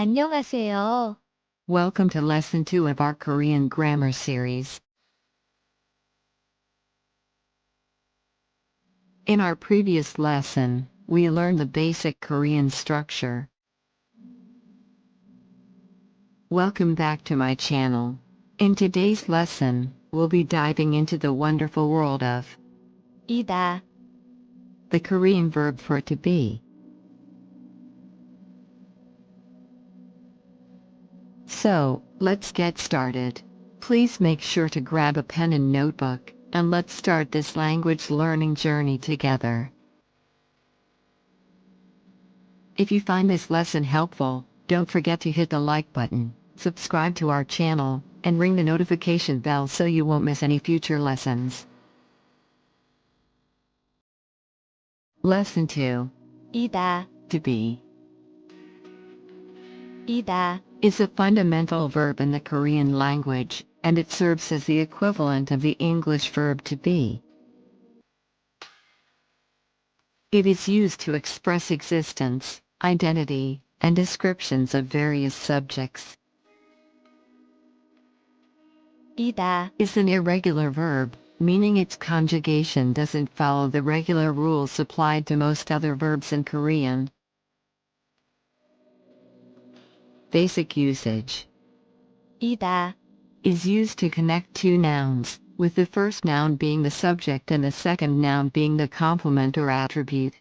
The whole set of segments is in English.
안녕하세요. Welcome to Lesson 2 of our Korean Grammar series. In our previous lesson, we learned the basic Korean structure. Welcome back to my channel. In today's lesson, we'll be diving into the wonderful world of 이다, the Korean verb for to be. So, let's get started. Please make sure to grab a pen and notebook, and let's start this language learning journey together. If you find this lesson helpful, don't forget to hit the like button, subscribe to our channel, and ring the notification bell so you won't miss any future lessons. Lesson 2. 이다, To be 이다, is a fundamental verb in the Korean language, and it serves as the equivalent of the English verb to be. It is used to express existence, identity, and descriptions of various subjects. 이다, Is an irregular verb, meaning its conjugation doesn't follow the regular rules applied to most other verbs in Korean. Basic usage. 이다, Is used to connect two nouns, with the first noun being the subject and the second noun being the complement or attribute.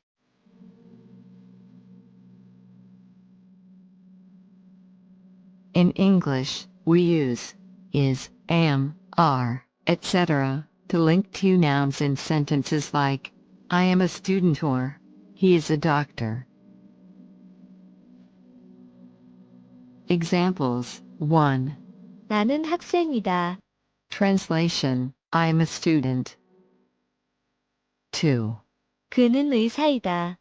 In English, we use is, am, are, etc. to link two nouns in sentences like, I am a student or, he is a doctor. Examples: 1. 나는 학생이다. Translation: I am a student. 2. 그는 의사이다.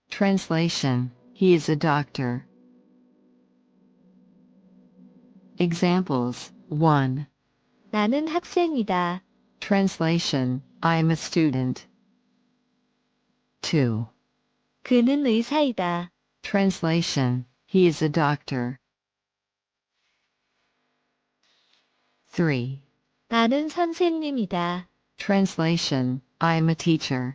Translation: he is a doctor. Examples: 1. 나는 학생이다. Translation: I am a student. 2. 그는 의사이다. Translation: he is a doctor. 3. 나는 선생님이다. Translation: I am a teacher.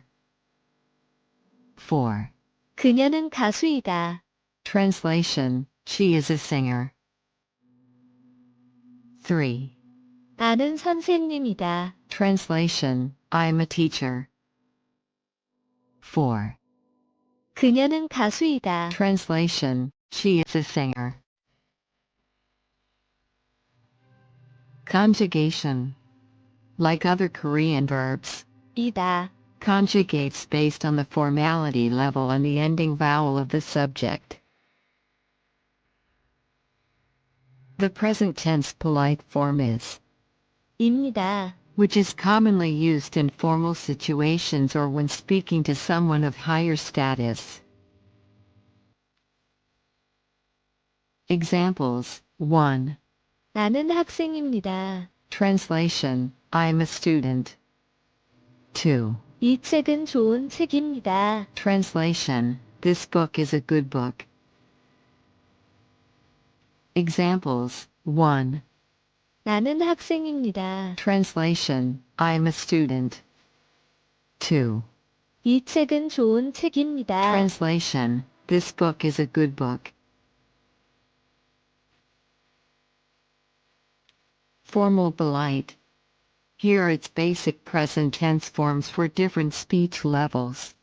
4. 그녀는 가수이다. Translation: she is a singer. 3. 나는 선생님이다. Translation: I am a teacher. 4. 그녀는 가수이다. Translation: she is a singer. Conjugation. Like other Korean verbs, 이다, conjugates based on the formality level and the ending vowel of the subject. The present tense polite form is, 입니다. which is commonly used in formal situations or when speaking to someone of higher status. Examples: 1. 나는 학생입니다. Translation: I am a student. 2. 이 책은 좋은 책입니다. Translation: this book is a good book. Examples: 1. 나는 학생입니다. Translation: I am a student. 2. 이 책은 좋은 책입니다. Translation: this book is a good book. Formal polite. Here are its basic present tense forms for different speech levels.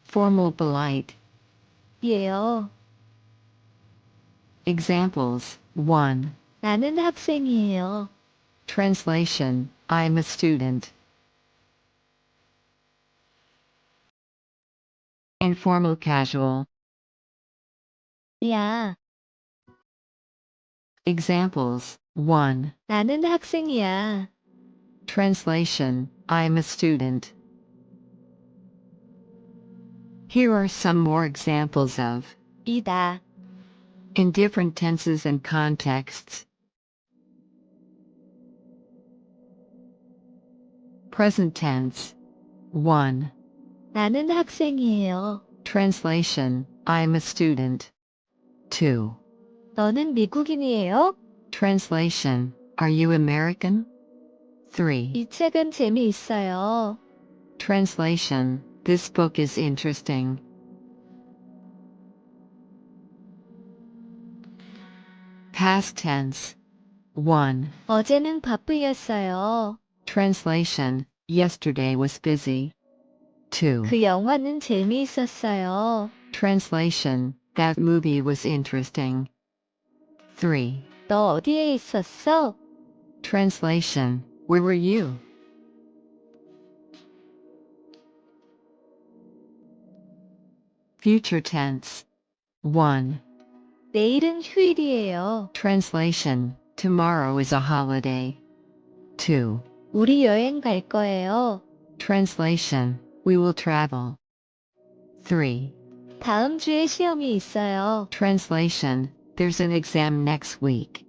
Formal polite. 예요. Examples: 1. 나는 학생이에요. Translation: I am a student. Informal casual. 야, Examples: 1. 나는 학생이야. Translation: I am a student. Here are some more examples of 이다, in different tenses and contexts. Present tense. 1. 나는 학생이에요. Translation, I'm a student. 2. 너는 미국인이에요? Translation, are you American? 3. 이 책은 재미있어요. Translation, this book is interesting. Past tense. 1. 어제는 바쁘였어요. Translation, yesterday was busy. 2. 그 영화는 재미있었어요. Translation, that movie was interesting. 3. 너 어디에 있었어? Translation, where were you? Future tense. 1. 내일은 휴일이에요. Translation, tomorrow is a holiday. 2. 우리 여행 갈 거예요. Translation, we will travel. 3. 다음 주에 시험이 있어요. Translation, there's an exam next week.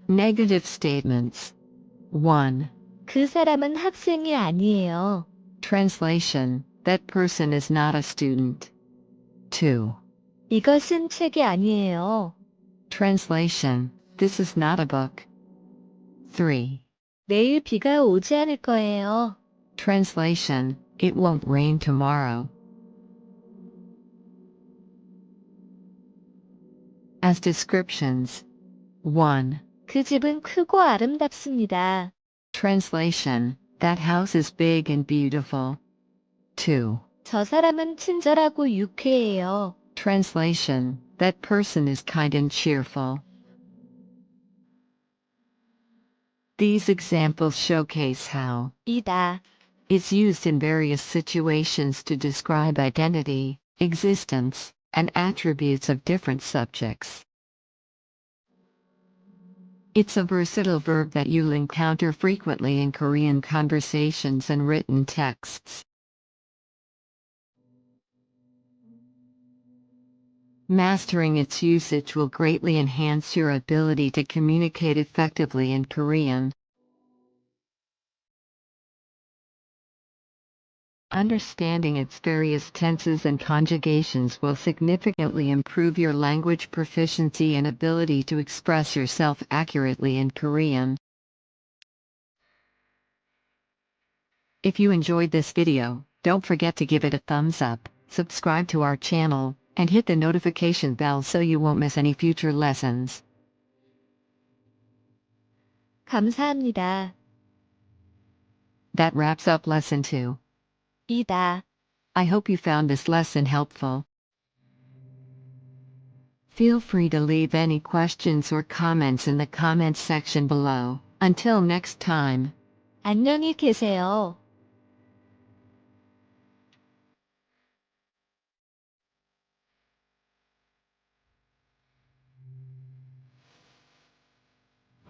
Negative statements. 1. 그 사람은 학생이 아니에요. Translation, that person is not a student. 2. 이것은 책이 아니에요. Translation, this is not a book. 3. 내일 비가 오지 않을 거예요. Translation, it won't rain tomorrow. As descriptions. 1. 그 집은 크고 아름답습니다. Translation, that house is big and beautiful. 2. 저 사람은 친절하고 유쾌해요. Translation, that person is kind and cheerful. These examples showcase how 이다. is used in various situations to describe identity, existence, and attributes of different subjects. It's a versatile verb that you'll encounter frequently in Korean conversations and written texts. Mastering its usage will greatly enhance your ability to communicate effectively in Korean. Understanding its various tenses and conjugations will significantly improve your language proficiency and ability to express yourself accurately in Korean. If you enjoyed this video, don't forget to give it a thumbs up, subscribe to our channel, and hit the notification bell so you won't miss any future lessons. 감사합니다. That wraps up lesson 2. 이다. I hope you found this lesson helpful. Feel free to leave any questions or comments in the comments section below. Until next time. 안녕히 계세요.